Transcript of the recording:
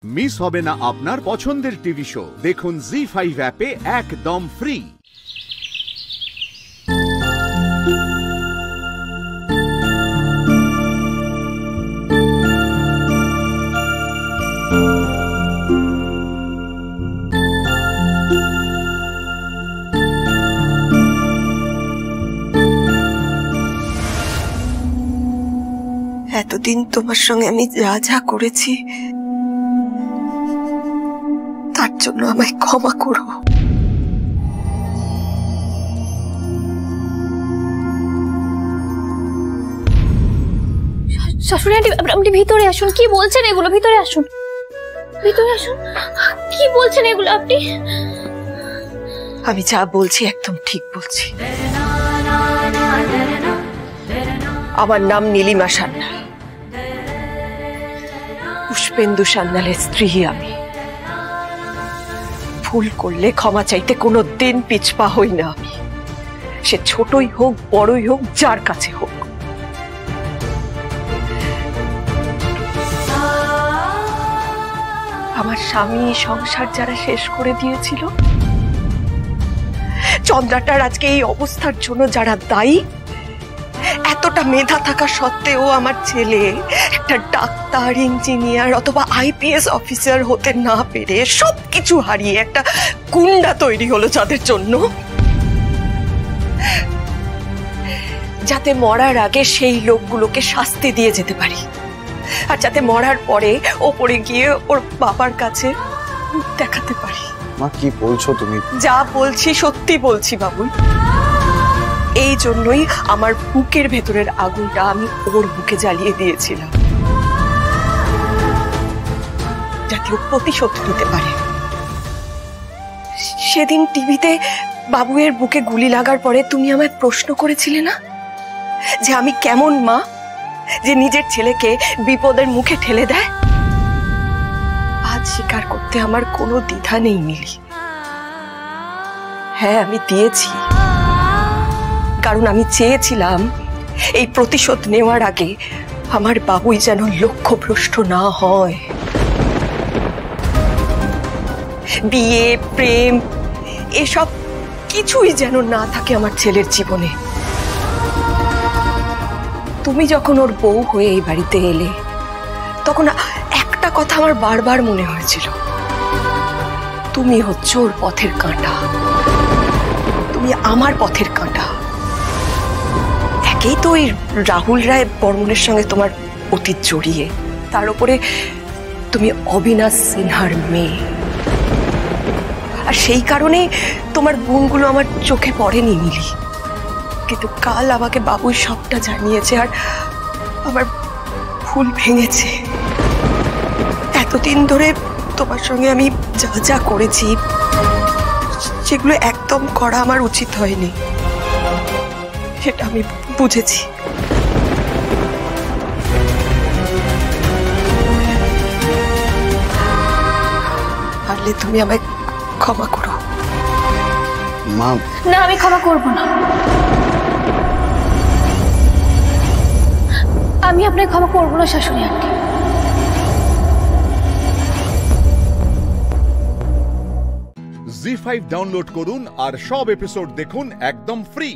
Miss হবে না আপনার পছন্দের টিভি শো। দেখুন জি5 অ্যাপে একদম ফ্রি। এতদিন তোমার সঙ্গে আমি যা যা করেছি তার জন্য আমায় ক্ষমা করো। শাশুড়ি আন্টি, আপনি ভিতরে আসুন। কি বলছেন এগুলো? ভিতরে আসুন, ভিতরে আসুন। কি বলছেন এগুলো আপনি? আমি যা বলছি একদম ঠিক বলছি। আমার নাম নীলিমা সান্যাল, পুষ্পেন্দু সান্যালের স্ত্রী আমি। ভুল করলে ক্ষমা চাইতে কোনো দিন পিছপা হই না আমি, সে ছোটই হোক বড়ই হোক, যার কাছে হোক। আমার স্বামী সংসার যারা শেষ করে দিয়েছিল, চন্দ্রাটার আজকে এই অবস্থার জন্য যারা দায়ী, এতটা মেধা থাকা সত্ত্বেও আমার ছেলে একটা ডাক্তার, ইঞ্জিনিয়ার অথবা আইপিএস অফিসার হতে না পেরে সবকিছু হারিয়ে একটা গুন্ডা তৈরি হলো যাদের জন্য, যাতে মরার আগে সেই লোকগুলোকে শাস্তি দিয়ে যেতে পারি, আর যাতে মরার পরে ওপরে গিয়ে ওর বাবার কাছে দেখাতে পারি। মা, কি বলছো তুমি? যা বলছি সত্যি বলছি বাবুল। এই জন্যই আমার বুকের ভেতরের আগুনটা আমি ওর বুকে জ্বালিয়ে দিয়েছিলাম, যাতে ও প্রতিশোধ নিতে পারে। সেদিন টিভিতে বাবুয়ের বুকে গুলি লাগার পরে তুমি আমায় প্রশ্ন করেছিলে না যে আমি কেমন মা, যে নিজের ছেলেকে বিপদের মুখে ঠেলে দেয়? আজ স্বীকার করতে আমার কোনো দ্বিধা নেই মিলি। হ্যাঁ, আমি দিয়েছি, কারণ আমি চেয়েছিলাম এই প্রতিশোধ নেওয়ার আগে আমার বাবুই যেন লক্ষ্যভ্রষ্ট না হয়। বিয়ে, প্রেম এসব কিছুই যেন না থাকে আমার ছেলের জীবনে। তুমি যখন ওর বউ হয়ে এই বাড়িতে এলে, তখন একটা কথা আমার বারবার মনে হয়েছিল, তুমি হচ্ছ ওর পথের কাঁটা, তুমি আমার পথের কাঁটা। একেই তো ওই রাহুল রায় বর্মনের সঙ্গে তোমার অতীত জড়িয়ে, তার উপরে তুমি অবিনাশ সিনহার মেয়ে, আর সেই কারণে তোমার গুণগুলো আমার চোখে পড়েনি মিলি। কিন্তু কাল আমাকে বাবুই সবটা জানিয়েছে, আর আমার ভুল ভেঙেছে। এতদিন ধরে তোমার সঙ্গে আমি যা যা করেছি সেগুলো একদম করা আমার উচিত হয়নি, সেটা আমি বুঝেছি। পারলে তুমি আমায় ক্ষমা করো। মা না, আমি ক্ষমা করব না। আমি আপনাকে ক্ষমা করব না শাশুড়ি আন্টি। জি5 ডাউনলোড করুন আর সব এপিসোড দেখুন একদম ফ্রি।